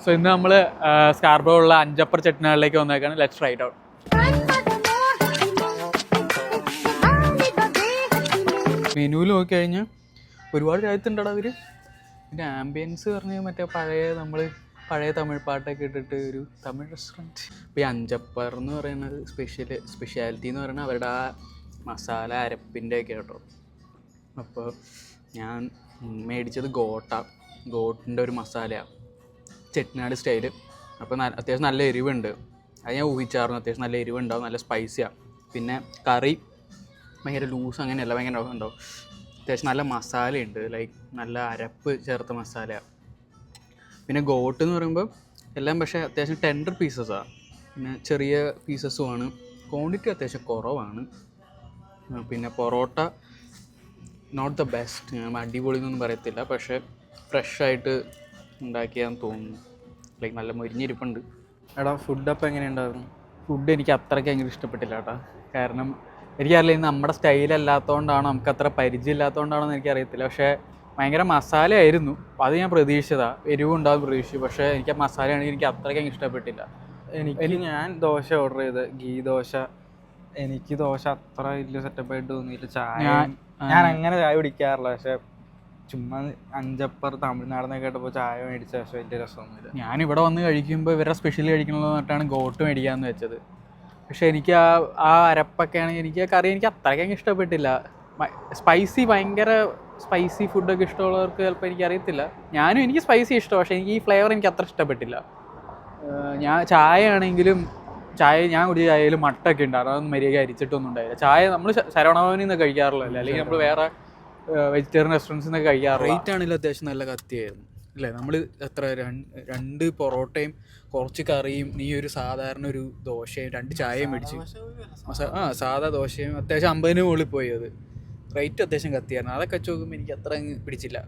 So ഇന്ന് നമ്മൾ Scarborough ഉള്ള അഞ്ചപ്പർ ചെട്ടിനാളിലേക്ക് വന്നേക്കാണ്. Let's right out. മെനുവിൽ നോക്കിക്കഴിഞ്ഞാൽ ഒരുപാട് രാജ്യത്തുണ്ടടാ അവർ. പിന്നെ ആംബിയൻസ് പറഞ്ഞ് മറ്റേ പഴയ തമിഴ് പാട്ടൊക്കെ ഇട്ടിട്ട് ഒരു തമിഴ് റെസ്റ്റോറൻറ്റ്. ഇപ്പോൾ ഈ അഞ്ചപ്പർ എന്ന് പറയുന്നത് സ്പെഷ്യാലിറ്റി എന്ന് പറയുന്നത് അവരുടെ ആ മസാല അരപ്പിൻ്റെ ഒക്കെ കേട്ടോ. അപ്പോൾ ഞാൻ മേടിച്ചത് ഗോട്ടിൻ്റെ ഒരു മസാലയാണ്, ചെട്ടിനാട് സ്റ്റൈല്. അപ്പോൾ അത്യാവശ്യം നല്ല എരിവുണ്ട്. അത് ഞാൻ ഊഹിച്ചായിരുന്നു, അത്യാവശ്യം നല്ല എരിവുണ്ടാവും, നല്ല സ്പൈസിയാണ്. പിന്നെ കറി ഭയങ്കര ലൂസ് അങ്ങനെയല്ല, ഭയങ്കര ഉണ്ടാവും. അത്യാവശ്യം നല്ല മസാലയുണ്ട്, ലൈക്ക് നല്ല അരപ്പ് ചേർത്ത മസാലയാണ്. പിന്നെ ഗോട്ട് എന്ന് പറയുമ്പോൾ എല്ലാം പക്ഷേ അത്യാവശ്യം ടെൻഡർ പീസസാണ്, പിന്നെ ചെറിയ പീസസുമാണ്, ക്വാണ്ടിറ്റി അത്യാവശ്യം കുറവാണ്. പിന്നെ പൊറോട്ട നോട്ട് ദ ബെസ്റ്റ്, ഞാൻ അടിപൊളി എന്നൊന്നും പറയത്തില്ല, പക്ഷേ ഫ്രഷായിട്ട് ഉണ്ടാക്കിയാന്ന് തോന്നുന്നു. ലൈക്ക് നല്ല മൊരിഞ്ഞിരിപ്പുണ്ട്. എടാ ഫുഡ് അപ്പം എങ്ങനെയുണ്ടായിരുന്നു? ഫുഡ് എനിക്ക് അത്രയ്ക്ക് അങ്ങനെ ഇഷ്ടപ്പെട്ടില്ല കേട്ടോ. കാരണം എനിക്കറിയില്ല, ഇത് നമ്മുടെ സ്റ്റൈലല്ലാത്തതുകൊണ്ടാണോ, നമുക്ക് അത്ര പരിചയം ഇല്ലാത്തതുകൊണ്ടാണോ എന്ന് എനിക്കറിയത്തില്ല. പക്ഷേ ഭയങ്കര മസാലയായിരുന്നു, അത് ഞാൻ പ്രതീക്ഷിച്ചതാണ്. എരിവുണ്ടാകും പ്രതീക്ഷിച്ചു, പക്ഷേ എനിക്ക് ആ മസാലയാണെങ്കിൽ എനിക്ക് അത്രയ്ക്ക് അങ്ങ് ഇഷ്ടപ്പെട്ടില്ല. ഞാൻ ദോശ ഓർഡർ ചെയ്ത് ഗീ ദോശ. എനിക്ക് ദോശ അത്ര വലിയ സെറ്റപ്പായിട്ട് തോന്നിയില്ല. ഞാൻ അങ്ങനെ ചായ കുടിക്കാറില്ല, പക്ഷെ ചുമ്മാ അഞ്ചപ്പർ തമിഴ്നാടെന്നൊക്കെ കേട്ടപ്പോൾ ചായ മേടിച്ച പക്ഷേ വലിയ രസമൊന്നുമില്ല. ഞാനിവിടെ വന്ന് കഴിക്കുമ്പോൾ ഇവരുടെ സ്പെഷ്യൽ കഴിക്കണമെന്ന് പറഞ്ഞിട്ടാണ് ഗോട്ട് മേടിക്കാമെന്ന് വെച്ചത്. പക്ഷേ എനിക്ക് ആ അരപ്പൊക്കെ ആണെങ്കിൽ എനിക്ക് കറി എനിക്ക് അത്രയ്ക്ക് ഇഷ്ടപ്പെട്ടില്ല. സ്പൈസി, ഭയങ്കര സ്പൈസി ഫുഡൊക്കെ ഇഷ്ടമുള്ളവർക്ക് ചിലപ്പോൾ എനിക്കറിയത്തില്ല. എനിക്ക് സ്പൈസി ഇഷ്ടം, പക്ഷേ എനിക്ക് ഈ ഫ്ലേവർ എനിക്ക് അത്ര ഇഷ്ടപ്പെട്ടില്ല. ചായ ആണെങ്കിലും ഞാൻ കുടിച്ച ചായയിൽ മട്ടൊക്കെ ഉണ്ടായിരുന്നു, അതൊന്നും മര്യാദ അരിച്ചിട്ടൊന്നും ഉണ്ടായില്ല. ചായ നമ്മൾ ശരവണഭവനിൽ നിന്ന് കഴിക്കാറുള്ളതല്ലേ, അല്ലെങ്കിൽ നമ്മൾ വേറെ വെജിറ്റേറിയൻ റെസ്റ്റോറൻറ്റ്സിൽ നിന്ന് കഴിക്കാറുള്ള. റേറ്റ് ആണെങ്കിലും അത്യാവശ്യം നല്ല കത്തിയായിരുന്നു അല്ലേ. നമ്മൾ എത്ര രണ്ട് പൊറോട്ടയും കുറച്ച് കറിയും നീ ഒരു സാധാരണ ഒരു ദോശയും 2 ചായയും മേടിച്ചു. സാധാ ദോശയും അത്യാവശ്യം 50-ന് മുകളിൽ പോയി. അത് റേറ്റ് അത്യാവശ്യം കത്തിയായിരുന്നു. അതൊക്കെ വെച്ച് നോക്കുമ്പോൾ എനിക്ക് അത്ര പിടിച്ചില്ല.